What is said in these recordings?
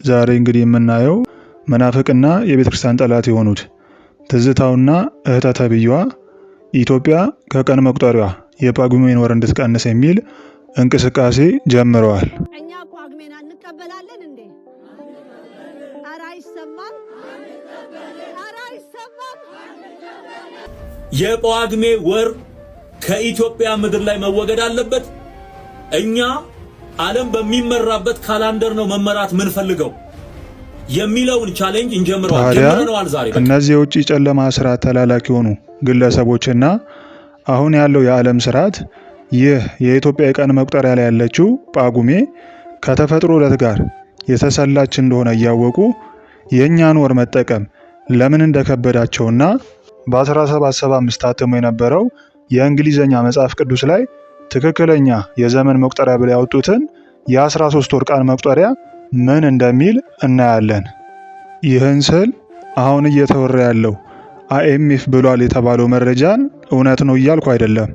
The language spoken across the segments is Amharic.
ዛሬ እንግዲህ የምናየው መናፍቅና የቤተክርስቲያን ጠላት የሆኑት ትዝታውና እህተ ተብዬዋ ኢትዮጵያ ከቀን መቁጠሪያዋ የጳጉሜን ወር እንድትቀንስ የሚል እንቅስቃሴ ጀምረዋል። እኛ ጳጉሜን እንቀበላለን እንዴ? ኧረ አይሰማም! ኧረ አይሰማም! የጳጉሜ ወር ከኢትዮጵያ ምድር ላይ መወገድ አለበት። እኛ ዓለም በሚመራበት ካላንደር ነው መመራት ምን ፈልገው የሚለውን ቻሌንጅ እንጀምረዋል ዛሬ። እነዚህ የውጭ ጨለማ ስርዓት ተላላኪ የሆኑ ግለሰቦችና አሁን ያለው የዓለም ስርዓት ይህ የኢትዮጵያ የቀን መቁጠሪያ ላይ ያለችው ጳጉሜ ከተፈጥሮ ዕለት ጋር የተሰላች እንደሆነ እያወቁ የእኛን ወር መጠቀም ለምን እንደከበዳቸውና በ1775 ታትሞ የነበረው የእንግሊዘኛ መጽሐፍ ቅዱስ ላይ ትክክለኛ የዘመን መቁጠሪያ ብለው ያወጡትን የ13 ወር ቀን መቁጠሪያ ምን እንደሚል እናያለን። ይህን ስል አሁን እየተወራ ያለው አይኤምኤፍ ብሏል የተባለው መረጃን እውነት ነው እያልኩ አይደለም።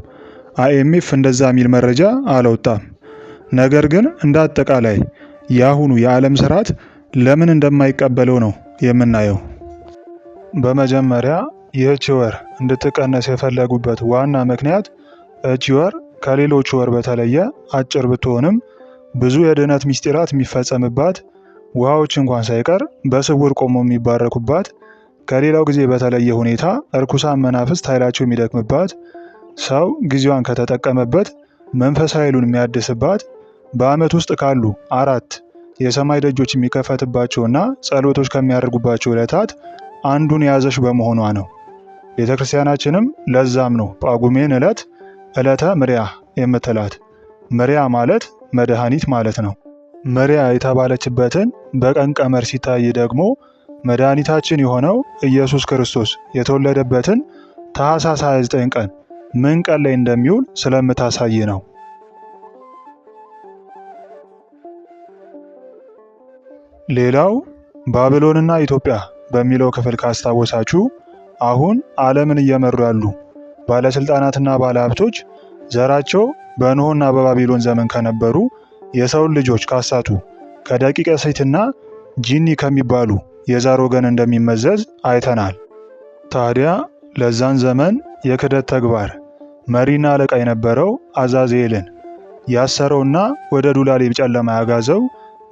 አይኤምኤፍ እንደዛ የሚል መረጃ አላወጣም። ነገር ግን እንደ አጠቃላይ የአሁኑ የዓለም ስርዓት ለምን እንደማይቀበለው ነው የምናየው። በመጀመሪያ ይህች ወር እንድትቀነስ የፈለጉበት ዋና ምክንያት እቺ ወር ከሌሎች ወር በተለየ አጭር ብትሆንም ብዙ የድህነት ምስጢራት የሚፈጸምባት፣ ውሃዎች እንኳን ሳይቀር በስውር ቆሞ የሚባረኩባት፣ ከሌላው ጊዜ በተለየ ሁኔታ እርኩሳን መናፍስት ኃይላቸው የሚደክምባት፣ ሰው ጊዜዋን ከተጠቀመበት መንፈሳዊ ኃይሉን የሚያድስባት፣ በዓመት ውስጥ ካሉ 4 የሰማይ ደጆች የሚከፈትባቸውና ጸሎቶች ከሚያደርጉባቸው ዕለታት አንዱን የያዘች በመሆኗ ነው። ቤተክርስቲያናችንም ለዛም ነው ጳጉሜን ዕለተ ምሪያ የምትላት። ምሪያ ማለት መድኃኒት ማለት ነው። ምሪያ የተባለችበትን በቀን ቀመር ሲታይ ደግሞ መድኃኒታችን የሆነው ኢየሱስ ክርስቶስ የተወለደበትን ታኅሳስ 29 ቀን ምን ቀን ላይ እንደሚውል ስለምታሳይ ነው። ሌላው ባቢሎንና ኢትዮጵያ በሚለው ክፍል ካስታወሳችሁ አሁን ዓለምን እየመሩ ያሉ ባለስልጣናትና ባለሀብቶች ዘራቸው በኖህና በባቢሎን ዘመን ከነበሩ የሰውን ልጆች ካሳቱ ከደቂቀ ሴትና ጂኒ ከሚባሉ የዛር ወገን እንደሚመዘዝ አይተናል። ታዲያ ለዛን ዘመን የክደት ተግባር መሪና አለቃ የነበረው አዛዜልን ያሰረውና ወደ ዱላሌ ጨለማ ያጋዘው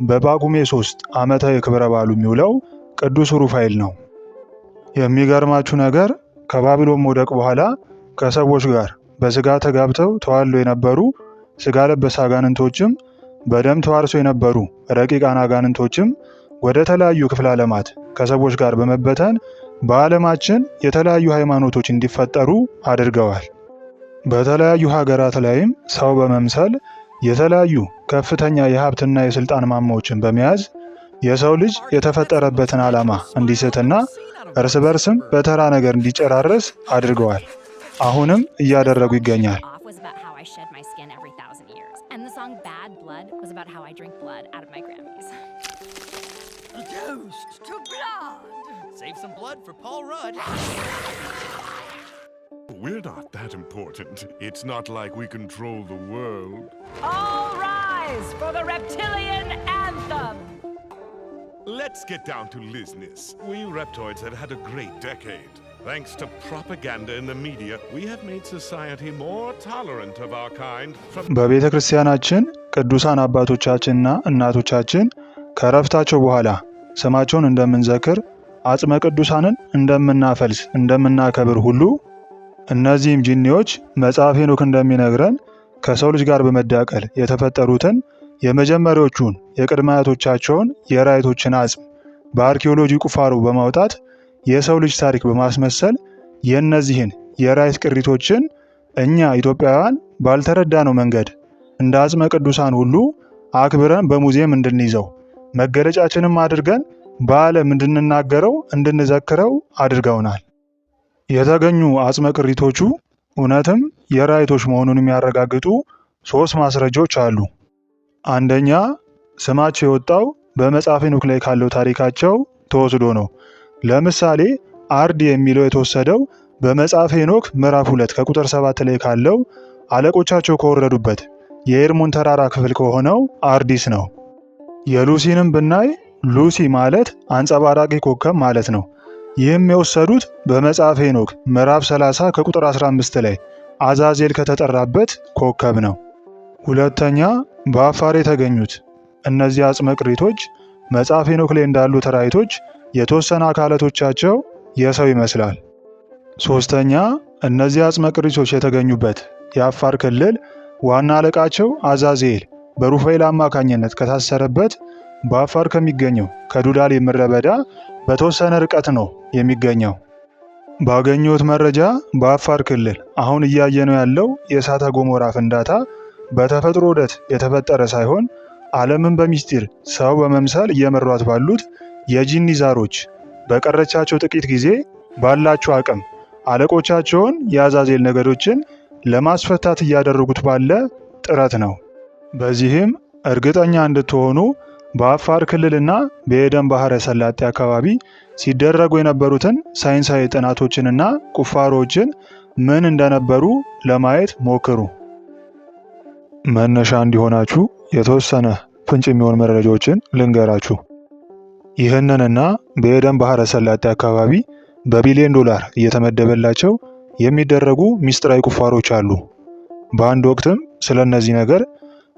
በጳጉሜ 3 ዓመታዊ ክብረ በዓሉ የሚውለው ቅዱስ ሩፋኤል ነው። የሚገርማችሁ ነገር ከባቢሎን መውደቅ በኋላ ከሰዎች ጋር በስጋ ተጋብተው ተዋልደው የነበሩ ስጋ ለበስ አጋንንቶችም በደም ተዋርሰው የነበሩ ረቂቃን አጋንንቶችም ወደ ተለያዩ ክፍለ ዓለማት ከሰዎች ጋር በመበተን በዓለማችን የተለያዩ ሃይማኖቶች እንዲፈጠሩ አድርገዋል። በተለያዩ ሀገራት ላይም ሰው በመምሰል የተለያዩ ከፍተኛ የሀብትና የስልጣን ማማዎችን በመያዝ የሰው ልጅ የተፈጠረበትን ዓላማ እንዲስትና እርስ በርስም በተራ ነገር እንዲጨራረስ አድርገዋል። አሁንም እያደረጉ ይገኛል። We're not that important. It's not like we control the world. All rise for the reptilian anthem. Let's get down to business. We reptoids have had a great decade. Thanks to propaganda in the media, we have made society more tolerant of our kind. በቤተ ክርስቲያናችን ቅዱሳን አባቶቻችንና እናቶቻችን ከረፍታቸው በኋላ ስማቸውን እንደምንዘክር አጽመ ቅዱሳንን እንደምናፈልስ እንደምናከብር ሁሉ እነዚህም ጂኒዎች መጽሐፈ ሄኖክ እንደሚነግረን ከሰው ልጅ ጋር በመዳቀል የተፈጠሩትን የመጀመሪያዎቹን የቅድመ አያቶቻቸውን የራይቶችን አጽም በአርኪኦሎጂ ቁፋሮ በማውጣት የሰው ልጅ ታሪክ በማስመሰል የእነዚህን የራይት ቅሪቶችን እኛ ኢትዮጵያውያን ባልተረዳነው መንገድ እንደ አጽመ ቅዱሳን ሁሉ አክብረን በሙዚየም እንድንይዘው መገለጫችንም አድርገን በዓለም እንድንናገረው እንድንዘክረው አድርገውናል። የተገኙ አጽመ ቅሪቶቹ እውነትም የራይቶች መሆኑን የሚያረጋግጡ 3 ማስረጃዎች አሉ። አንደኛ፣ ስማቸው የወጣው በመጽሐፈ ሄኖክ ላይ ካለው ታሪካቸው ተወስዶ ነው። ለምሳሌ አርዲ የሚለው የተወሰደው በመጽሐፈ ሄኖክ ምዕራፍ 2 ከቁጥር 7 ላይ ካለው አለቆቻቸው ከወረዱበት የኤርሞን ተራራ ክፍል ከሆነው አርዲስ ነው። የሉሲንም ብናይ ሉሲ ማለት አንጸባራቂ ኮከብ ማለት ነው። ይህም የወሰዱት በመጽሐፈ ሄኖክ ምዕራፍ 30 ከቁጥር 15 ላይ አዛዜል ከተጠራበት ኮከብ ነው። ሁለተኛ በአፋር የተገኙት እነዚህ አጽመ ቅሪቶች መጽሐፈ ሄኖክ ላይ እንዳሉት ራእይቶች የተወሰነ አካላቶቻቸው የሰው ይመስላል። ሶስተኛ እነዚህ አጽመ ቅሪቶች የተገኙበት የአፋር ክልል ዋና አለቃቸው አዛዜል በሩፋኤል አማካኝነት ከታሰረበት በአፋር ከሚገኘው ከዱዳሌ ምድረ በዳ በተወሰነ ርቀት ነው የሚገኘው። ባገኘሁት መረጃ በአፋር ክልል አሁን እያየነው ያለው የእሳተ ገሞራ ፍንዳታ በተፈጥሮ ዑደት የተፈጠረ ሳይሆን ዓለምን በሚስጢር ሰው በመምሰል እየመሯት ባሉት የጂኒ ዛሮች በቀረቻቸው ጥቂት ጊዜ ባላቸው አቅም አለቆቻቸውን የአዛዜል ነገዶችን ለማስፈታት እያደረጉት ባለ ጥረት ነው። በዚህም እርግጠኛ እንድትሆኑ በአፋር ክልልና በኤደን ባህረ ሰላጤ አካባቢ ሲደረጉ የነበሩትን ሳይንሳዊ ጥናቶችንና ቁፋሮዎችን ምን እንደነበሩ ለማየት ሞክሩ። መነሻ እንዲሆናችሁ የተወሰነ ፍንጭ የሚሆን መረጃዎችን ልንገራችሁ። ይህንንና በኤደን ባህረ ሰላጤ አካባቢ በቢሊዮን ዶላር እየተመደበላቸው የሚደረጉ ሚስጥራዊ ቁፋሮች አሉ። በአንድ ወቅትም ስለ እነዚህ ነገር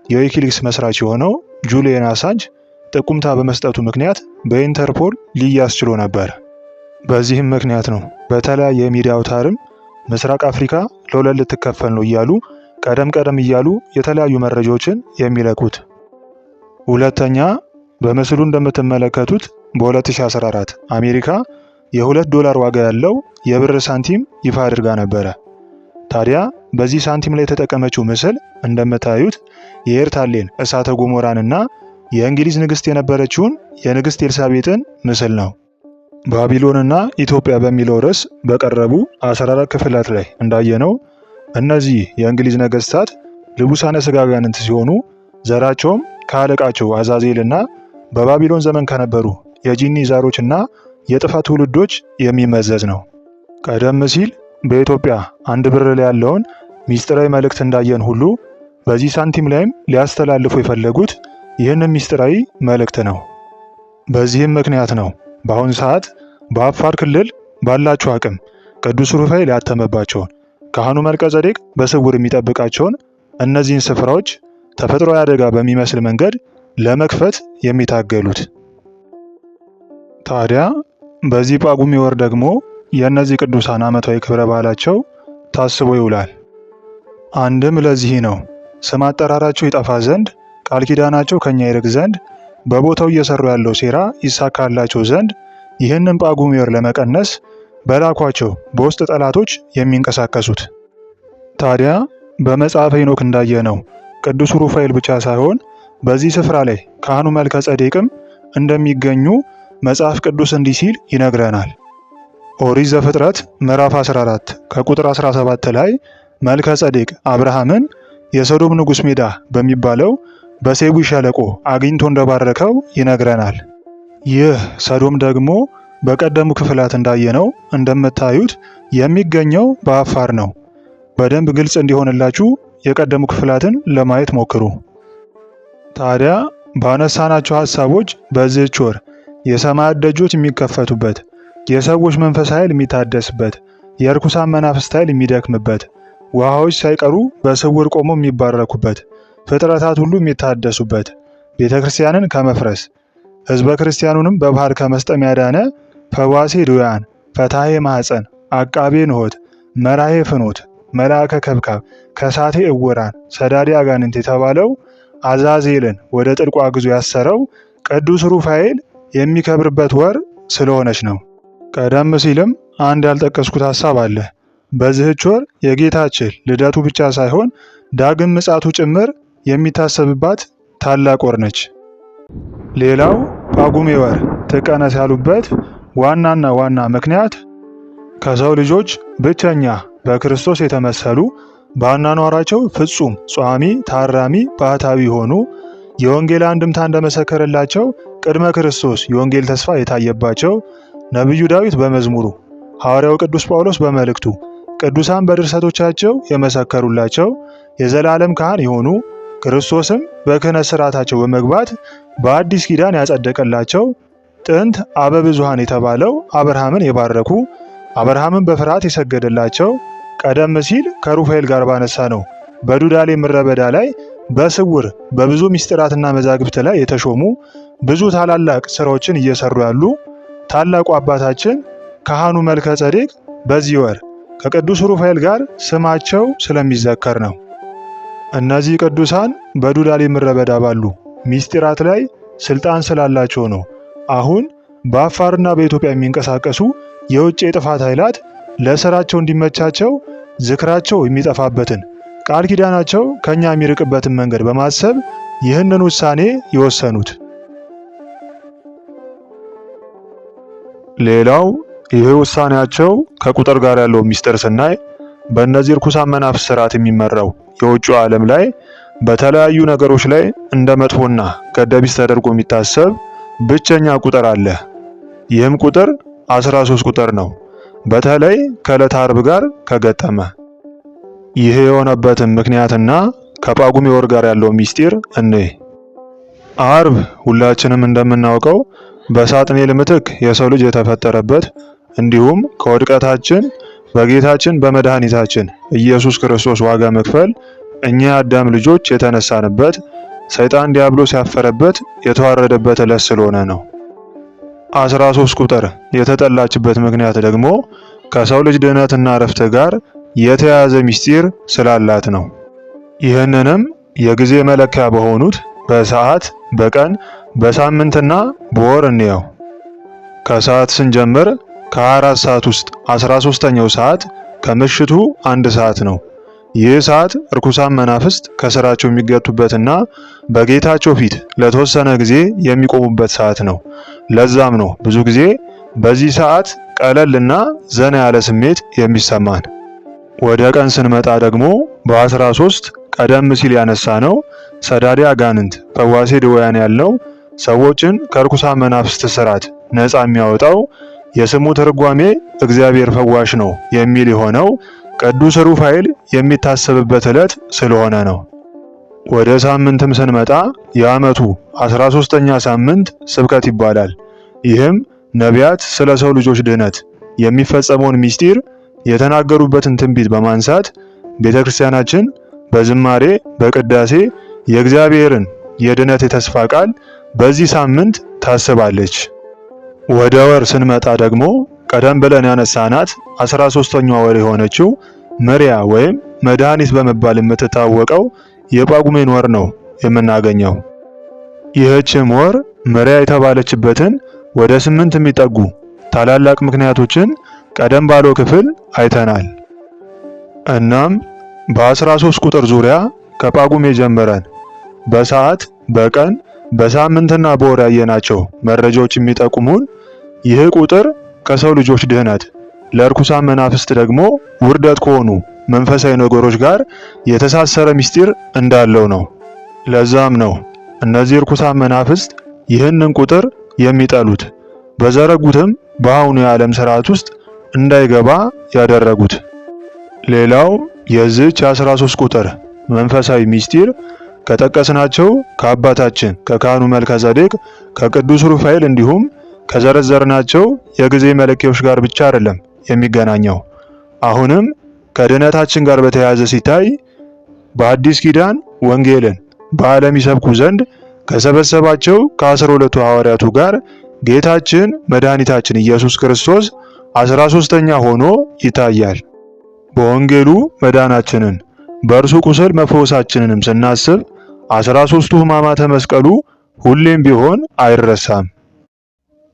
የዊኪሊክስ መስራች የሆነው ጁሊየን አሳንጅ ጥቁምታ በመስጠቱ ምክንያት በኢንተርፖል ሊያዝ ችሎ ነበር። በዚህም ምክንያት ነው በተለያየ የሚዲያ አውታርም ምስራቅ አፍሪካ ለሁለት ልትከፈል ነው እያሉ ቀደም እያሉ የተለያዩ መረጃዎችን የሚለቁት። ሁለተኛ በምስሉ እንደምትመለከቱት በ2014 አሜሪካ የ$2 ዋጋ ያለው የብር ሳንቲም ይፋ አድርጋ ነበረ። ታዲያ በዚህ ሳንቲም ላይ የተጠቀመችው ምስል እንደምታዩት የኤርታሌን እሳተ ገሞራንና የእንግሊዝ ንግስት የነበረችውን የንግስት ኤልሳቤጥን ምስል ነው። ባቢሎንና ኢትዮጵያ በሚለው ርዕስ በቀረቡ 14 ክፍላት ላይ እንዳየነው እነዚህ የእንግሊዝ ነገስታት ልቡሳነ ሥጋ አጋንንት ሲሆኑ ዘራቸውም ከአለቃቸው አዛዜልና በባቢሎን ዘመን ከነበሩ የጂኒ ዛሮችና የጥፋት ትውልዶች የሚመዘዝ ነው። ቀደም ሲል በኢትዮጵያ አንድ ብር ላይ ያለውን ሚስጥራዊ መልእክት እንዳየን ሁሉ በዚህ ሳንቲም ላይም ሊያስተላልፉ የፈለጉት ይህንን ሚስጥራዊ መልእክት ነው። በዚህም ምክንያት ነው በአሁኑ ሰዓት በአፋር ክልል ባላቸው አቅም ቅዱስ ሩፋኤል ያተመባቸውን ካህኑ መልከጼዴቅ በስውር የሚጠብቃቸውን እነዚህን ስፍራዎች ተፈጥሯዊ አደጋ በሚመስል መንገድ ለመክፈት የሚታገሉት። ታዲያ በዚህ ጳጉሜ ወር ደግሞ የእነዚህ ቅዱሳን ዓመታዊ ክብረ በዓላቸው ታስቦ ይውላል። አንድም ለዚህ ነው ስም አጠራራቸው ይጠፋ ዘንድ ቃል ኪዳናቸው ከኛ ይርቅ ዘንድ በቦታው እየሰሩ ያለው ሴራ ይሳካላቸው ዘንድ ይህንን ጳጉሜ ወር ለመቀነስ በላኳቸው በውስጥ ጠላቶች የሚንቀሳቀሱት። ታዲያ በመጽሐፈ ሄኖክ እንዳየነው ቅዱስ ሩፋኤል ብቻ ሳይሆን በዚህ ስፍራ ላይ ካህኑ መልከጼዴቅም እንደሚገኙ መጽሐፍ ቅዱስ እንዲህ ሲል ይነግረናል። ኦሪት ዘፍጥረት ምዕራፍ 14 ከቁጥር 17 ላይ መልከጼዴቅ አብርሃምን የሰዶም ንጉሥ ሜዳ በሚባለው በሴቡ ሸለቆ አግኝቶ እንደባረከው ይነግረናል። ይህ ሰዶም ደግሞ በቀደሙ ክፍላት እንዳየነው እንደምታዩት የሚገኘው በአፋር ነው። በደንብ ግልጽ እንዲሆንላችሁ የቀደሙ ክፍላትን ለማየት ሞክሩ። ታዲያ ባነሳናቸው ሐሳቦች በዚህች ወር የሰማያት ደጆች የሚከፈቱበት፣ የሰዎች መንፈስ ኃይል የሚታደስበት፣ የርኩሳን መናፍስት ኃይል የሚደክምበት፣ ውሃዎች ሳይቀሩ በስውር ቆመው የሚባረኩበት፣ ፍጥረታት ሁሉ የሚታደሱበት፣ ቤተ ክርስቲያንን ከመፍረስ ሕዝበ ክርስቲያኑንም በባህር ከመስጠም ያዳነ ፈዋሴ ድውያን፣ ፈታሄ ማኅፀን፣ አቃቤ ንሆት፣ መራሄ ፍኖት፣ መልአከ ከብካብ፣ ከሳቴ እውራን፣ ሰዳዴ አጋንንት የተባለው አዛዜልን ወደ ጥልቁ አግዞ ያሰረው ቅዱስ ሩፋኤል የሚከብርበት ወር ስለሆነች ነው። ቀደም ሲልም አንድ ያልጠቀስኩት ሐሳብ አለ። በዚህች ወር የጌታችን ልደቱ ብቻ ሳይሆን ዳግም ምጽአቱ ጭምር የሚታሰብባት ታላቅ ወር ነች። ሌላው ጳጉሜ ወር ትቀነስ ያሉበት ዋናና ዋና ምክንያት ከሰው ልጆች ብቸኛ በክርስቶስ የተመሰሉ በአኗኗራቸው ፍጹም ጿሚ፣ ታራሚ፣ ባህታዊ የሆኑ የወንጌል አንድምታ እንደመሰከረላቸው ቅድመ ክርስቶስ የወንጌል ተስፋ የታየባቸው ነቢዩ ዳዊት በመዝሙሩ፣ ሐዋርያው ቅዱስ ጳውሎስ በመልእክቱ፣ ቅዱሳን በድርሰቶቻቸው የመሰከሩላቸው የዘላለም ካህን የሆኑ ክርስቶስም በክህነት ሥርዓታቸው በመግባት በአዲስ ኪዳን ያጸደቀላቸው ጥንት አበብዙሃን የተባለው አብርሃምን የባረኩ አብርሃምን በፍርሃት የሰገደላቸው ቀደም ሲል ከሩፋኤል ጋር ባነሳ ነው በዱዳሌ ምድረ በዳ ላይ በስውር በብዙ ምስጢራትና መዛግብት ላይ የተሾሙ ብዙ ታላላቅ ስራዎችን እየሰሩ ያሉ ታላቁ አባታችን ካህኑ መልከ ጼዴቅ በዚህ ወር ከቅዱስ ሩፋኤል ጋር ስማቸው ስለሚዘከር ነው። እነዚህ ቅዱሳን በዱዳሌ ምድረ በዳ ባሉ ምስጢራት ላይ ስልጣን ስላላቸው ነው አሁን በአፋርና በኢትዮጵያ የሚንቀሳቀሱ የውጭ የጥፋት ኃይላት ለስራቸው እንዲመቻቸው ዝክራቸው የሚጠፋበትን ቃል ኪዳናቸው ከኛ የሚርቅበትን መንገድ በማሰብ ይህንን ውሳኔ የወሰኑት። ሌላው ይህ ውሳኔያቸው ከቁጥር ጋር ያለው ምስጢር ስናይ በእነዚህ ርኩሳን መናፍስት ስርዓት የሚመራው የውጭው ዓለም ላይ በተለያዩ ነገሮች ላይ እንደ መጥፎና ገደቢስ ተደርጎ የሚታሰብ ብቸኛ ቁጥር አለ። ይህም ቁጥር 13 ቁጥር ነው። በተለይ ከዕለተ ዓርብ ጋር ከገጠመ ይህ የሆነበትን ምክንያትና ከጳጉሜ ወር ጋር ያለው ምስጢር እንይ። ዓርብ ሁላችንም እንደምናውቀው በሳጥኔል ምትክ የሰው ልጅ የተፈጠረበት እንዲሁም ከውድቀታችን በጌታችን በመድኃኒታችን ኢየሱስ ክርስቶስ ዋጋ መክፈል እኛ የአዳም ልጆች የተነሳንበት ሰይጣን ዲያብሎስ ያፈረበት የተዋረደበት ዕለት ስለሆነ ነው። 13 ቁጥር የተጠላችበት ምክንያት ደግሞ ከሰው ልጅ ድህነትና ዕረፍት ጋር የተያያዘ ምስጢር ስላላት ነው። ይህንንም የጊዜ መለኪያ በሆኑት በሰዓት፣ በቀን፣ በሳምንትና በወር እንየው። ከሰዓት ስንጀምር ከ24 ሰዓት ውስጥ 13ኛው ሰዓት ከምሽቱ 1 ሰዓት ነው። ይህ ሰዓት ርኩሳን መናፍስት ከስራቸው የሚገቱበትና በጌታቸው ፊት ለተወሰነ ጊዜ የሚቆሙበት ሰዓት ነው። ለዛም ነው ብዙ ጊዜ በዚህ ሰዓት ቀለልና ዘና ያለ ስሜት የሚሰማን። ወደ ቀን ስንመጣ ደግሞ በ13 ቀደም ሲል ያነሳ ነው ሰዳዴ አጋንንት ፈዋሴ ድውያን ያለው ሰዎችን ከርኩሳን መናፍስት ስርዓት ነፃ የሚያወጣው የስሙ ትርጓሜ እግዚአብሔር ፈዋሽ ነው የሚል የሆነው ቅዱስ ሩፋኤል የሚታሰብበት ዕለት ስለሆነ ነው። ወደ ሳምንትም ስንመጣ የዓመቱ 13ኛ ሳምንት ስብከት ይባላል። ይህም ነቢያት ስለ ሰው ልጆች ድህነት የሚፈጸመውን ምስጢር የተናገሩበትን ትንቢት በማንሳት ቤተክርስቲያናችን በዝማሬ በቅዳሴ የእግዚአብሔርን የድህነት የተስፋ ቃል በዚህ ሳምንት ታስባለች። ወደ ወር ስንመጣ ደግሞ ቀደም ብለን ያነሳናት 13ኛዋ ወር የሆነችው መሪያ ወይም መድኃኒት በመባል የምትታወቀው የጳጉሜን ወር ነው የምናገኘው። ይህችም ወር መሪያ የተባለችበትን ወደ 8 የሚጠጉ ታላላቅ ምክንያቶችን ቀደም ባለው ክፍል አይተናል። እናም በ13 ቁጥር ዙሪያ ከጳጉሜ ጀምረን በሰዓት፣ በቀን፣ በሳምንትና በወር ያየናቸው መረጃዎች የሚጠቁሙን ይህ ቁጥር ከሰው ልጆች ድህነት ለርኩሳን መናፍስት ደግሞ ውርደት ከሆኑ መንፈሳዊ ነገሮች ጋር የተሳሰረ ምስጢር እንዳለው ነው። ለዛም ነው እነዚህ ርኩሳን መናፍስት ይህንን ቁጥር የሚጠሉት በዘረጉትም በአሁኑ የዓለም ስርዓት ውስጥ እንዳይገባ ያደረጉት። ሌላው የዚህች 13 ቁጥር መንፈሳዊ ምስጢር ከጠቀስናቸው ከአባታችን ከካህኑ መልከ ጼዴቅ ከቅዱስ ሩፋኤል እንዲሁም ከዘረዘርናቸው የጊዜ መለኪያዎች ጋር ብቻ አይደለም የሚገናኘው። አሁንም ከድህነታችን ጋር በተያያዘ ሲታይ በአዲስ ኪዳን ወንጌልን በዓለም ይሰብኩ ዘንድ ከሰበሰባቸው ከ12ቱ ሐዋርያቱ ጋር ጌታችን መድኃኒታችን ኢየሱስ ክርስቶስ 13ኛ ሆኖ ይታያል። በወንጌሉ መዳናችንን በእርሱ ቁስል መፈወሳችንንም ስናስብ 13ቱ ሕማማተ መስቀሉ ሁሌም ቢሆን አይረሳም።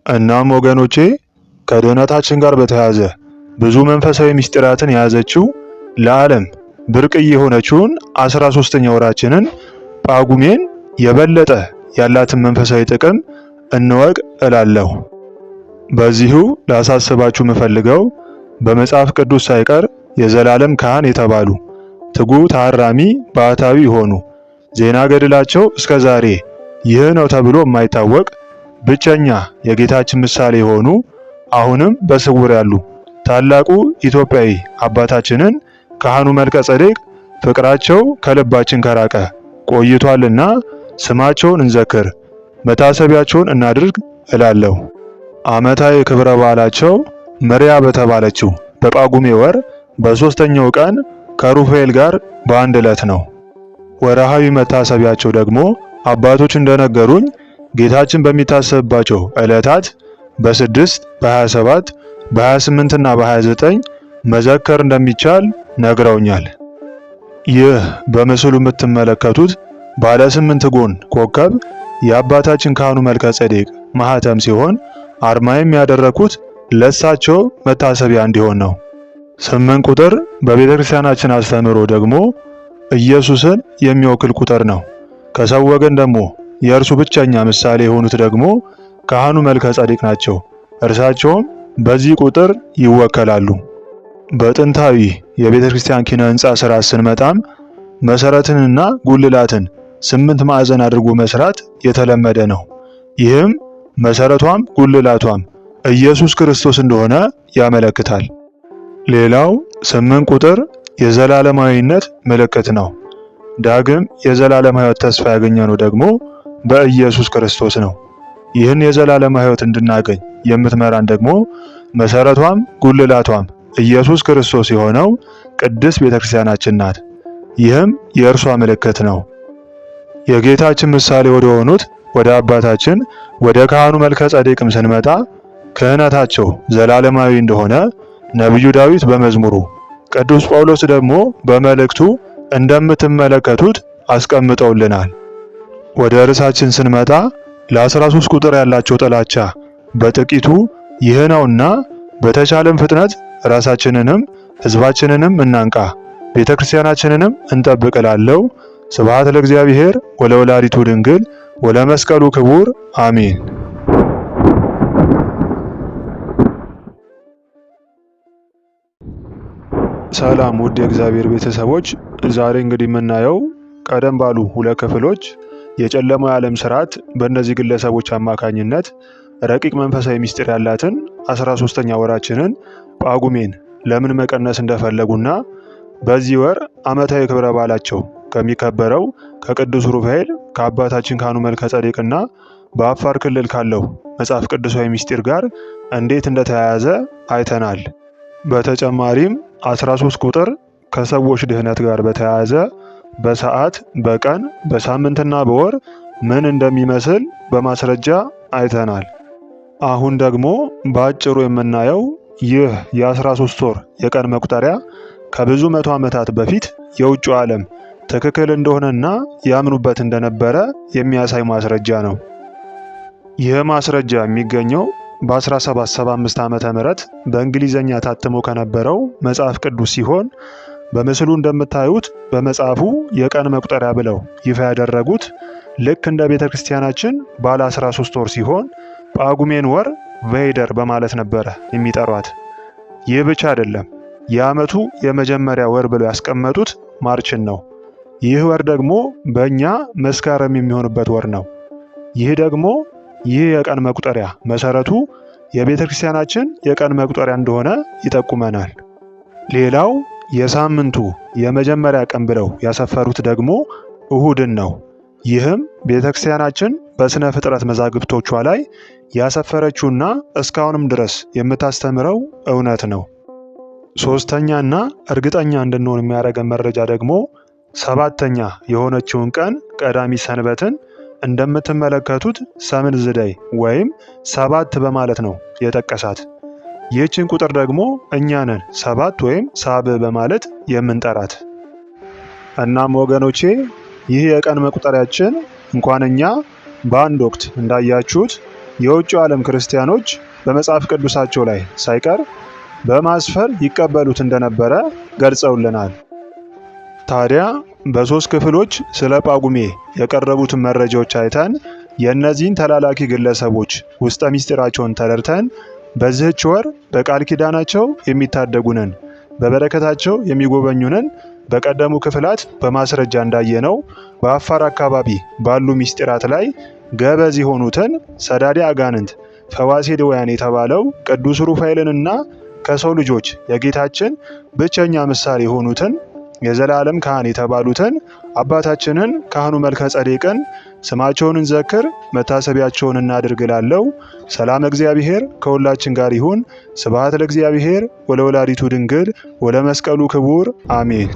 እናም ወገኖቼ ከድህነታችን ጋር በተያያዘ ብዙ መንፈሳዊ ምስጢራትን የያዘችው ለዓለም ብርቅዬ የሆነችውን 13ኛ ወራችንን ጳጉሜን የበለጠ ያላትን መንፈሳዊ ጥቅም እንወቅ እላለሁ። በዚሁ ላሳስባችሁ የምፈልገው በመጽሐፍ ቅዱስ ሳይቀር የዘላለም ካህን የተባሉ ትጉህ ታራሚ ባህታዊ የሆኑ ዜና ገድላቸው እስከ ዛሬ ይህ ነው ተብሎ የማይታወቅ ብቸኛ የጌታችን ምሳሌ የሆኑ አሁንም በስውር ያሉ ታላቁ ኢትዮጵያዊ አባታችንን ካህኑ መልከ ጼዴቅ ፍቅራቸው ከልባችን ከራቀ ቆይቷልና ስማቸውን እንዘክር። መታሰቢያቸውን እናድርግ እላለሁ። ዓመታዊ ክብረ በዓላቸው ምሪያ በተባለችው በጳጉሜ ወር በሦስተኛው ቀን ከሩፋኤል ጋር በአንድ ዕለት ነው። ወርሃዊ መታሰቢያቸው ደግሞ አባቶች እንደነገሩኝ ጌታችን በሚታሰብባቸው ዕለታት በ6 በ27 በ28 እና በ29 መዘከር እንደሚቻል ነግረውኛል። ይህ በምስሉ የምትመለከቱት ባለ 8 ጎን ኮከብ የአባታችን ካህኑ መልከ ጼዴቅ ማህተም ሲሆን አርማይም ያደረኩት ለሳቸው መታሰቢያ እንዲሆን ነው። 8 ቁጥር በቤተ ክርስቲያናችን አስተምህሮ ደግሞ ኢየሱስን የሚወክል ቁጥር ነው። ከሰው ወገን ደግሞ የእርሱ ብቸኛ ምሳሌ የሆኑት ደግሞ ካህኑ መልከ ጼዴቅ ናቸው። እርሳቸውም በዚህ ቁጥር ይወከላሉ። በጥንታዊ የቤተ ክርስቲያን ኪነ ሕንፃ ስርዓት ስንመጣም መሰረትንና ጉልላትን 8 ማዕዘን አድርጎ መስራት የተለመደ ነው። ይህም መሰረቷም ጉልላቷም ኢየሱስ ክርስቶስ እንደሆነ ያመለክታል። ሌላው 8 ቁጥር የዘላለማዊነት ምልክት ነው። ዳግም የዘላለም ሕይወት ተስፋ ያገኘነው ደግሞ በኢየሱስ ክርስቶስ ነው። ይህን የዘላለም ሕይወት እንድናገኝ የምትመራን ደግሞ መሰረቷም ጉልላቷም ኢየሱስ ክርስቶስ የሆነው ቅድስት ቤተክርስቲያናችን ናት። ይህም የእርሷ ምልክት ነው። የጌታችን ምሳሌ ወደ ሆኑት ወደ አባታችን ወደ ካህኑ መልከ ጼዴቅም ስንመጣ ክህነታቸው ዘላለማዊ እንደሆነ ነቢዩ ዳዊት በመዝሙሩ ቅዱስ ጳውሎስ ደግሞ በመልእክቱ እንደምትመለከቱት አስቀምጠውልናል። ወደ ርዕሳችን ስንመጣ ለ13 ቁጥር ያላቸው ጥላቻ በጥቂቱ ይህ ነውና በተቻለን ፍጥነት ራሳችንንም ሕዝባችንንም እናንቃ፣ ቤተ ክርስቲያናችንንም እንጠብቅ እላለሁ። ስብሐት ለእግዚአብሔር ወለወላዲቱ ድንግል ወለመስቀሉ ክቡር አሜን። ሰላም ውድ የእግዚአብሔር ቤተሰቦች፣ ዛሬ እንግዲህ የምናየው ቀደም ባሉ 2 ክፍሎች የጨለማው የዓለም ስርዓት በእነዚህ ግለሰቦች አማካኝነት ረቂቅ መንፈሳዊ ምስጢር ያላትን 13ኛ ወራችንን ጳጉሜን ለምን መቀነስ እንደፈለጉና በዚህ ወር ዓመታዊ ክብረ በዓላቸው ከሚከበረው ከቅዱስ ሩፋኤል ከአባታችን ካህኑ መልከ ጼዴቅና በአፋር ክልል ካለው መጽሐፍ ቅዱሳዊ ምስጢር ጋር እንዴት እንደተያያዘ አይተናል። በተጨማሪም 13 ቁጥር ከሰዎች ድህነት ጋር በተያያዘ በሰዓት፣ በቀን፣ በሳምንትና በወር ምን እንደሚመስል በማስረጃ አይተናል። አሁን ደግሞ በአጭሩ የምናየው ይህ የ13 ወር የቀን መቁጠሪያ ከብዙ መቶ ዓመታት በፊት የውጭው ዓለም ትክክል እንደሆነና ያምኑበት እንደነበረ የሚያሳይ ማስረጃ ነው። ይህ ማስረጃ የሚገኘው በ1775 ዓመተ ምህረት በእንግሊዘኛ ታትሞ ከነበረው መጽሐፍ ቅዱስ ሲሆን በምስሉ እንደምታዩት በመጽሐፉ የቀን መቁጠሪያ ብለው ይፋ ያደረጉት ልክ እንደ ቤተ ክርስቲያናችን ባለ 13 ወር ሲሆን ጳጉሜን ወር ቬይደር በማለት ነበረ የሚጠሯት። ይህ ብቻ አይደለም፣ የዓመቱ የመጀመሪያ ወር ብለው ያስቀመጡት ማርችን ነው። ይህ ወር ደግሞ በእኛ መስከረም የሚሆንበት ወር ነው። ይህ የቀን መቁጠሪያ መሰረቱ የቤተ ክርስቲያናችን የቀን መቁጠሪያ እንደሆነ ይጠቁመናል። ሌላው የሳምንቱ የመጀመሪያ ቀን ብለው ያሰፈሩት ደግሞ እሁድን ነው። ይህም ቤተ ክርስቲያናችን በስነ ፍጥረት መዛግብቶቿ ላይ ያሰፈረችውና እስካሁንም ድረስ የምታስተምረው እውነት ነው። ሶስተኛና እርግጠኛ እንድንሆን የሚያደርገን መረጃ ደግሞ 7ኛ የሆነችውን ቀን ቀዳሚ ሰንበትን እንደምትመለከቱት ሰምን ዝደይ ወይም 7 በማለት ነው የጠቀሳት። ይህችን ቁጥር ደግሞ እኛንን 7 ወይም ሳብ በማለት የምንጠራት። እናም ወገኖቼ ይህ የቀን መቁጠሪያችን እንኳን እኛ በአንድ ወቅት እንዳያችሁት የውጭው ዓለም ክርስቲያኖች በመጽሐፍ ቅዱሳቸው ላይ ሳይቀር በማስፈር ይቀበሉት እንደነበረ ገልጸውልናል። ታዲያ በ3 ክፍሎች ስለ ጳጉሜ የቀረቡትን መረጃዎች አይተን የእነዚህን ተላላኪ ግለሰቦች ውስጠ ምስጢራቸውን ተረድተን በዚህች ወር በቃል ኪዳናቸው የሚታደጉንን በበረከታቸው የሚጎበኙንን በቀደሙ ክፍላት በማስረጃ እንዳየነው በአፋር አካባቢ ባሉ ምስጢራት ላይ ገበዝ የሆኑትን ሰዳዴ አጋንንት ፈዋሴ ድውያን የተባለው ቅዱስ ሩፋኤልንና ከሰው ልጆች የጌታችን ብቸኛ ምሳሌ የሆኑትን የዘላለም ካህን የተባሉትን አባታችንን ካህኑ መልከ ጸዴቅን ስማቸውን እንዘክር፣ መታሰቢያቸውን እናድርግ እላለሁ። ሰላም እግዚአብሔር ከሁላችን ጋር ይሁን። ስብሐት ለእግዚአብሔር ወለወላዲቱ ድንግል ወለመስቀሉ ክቡር አሜን።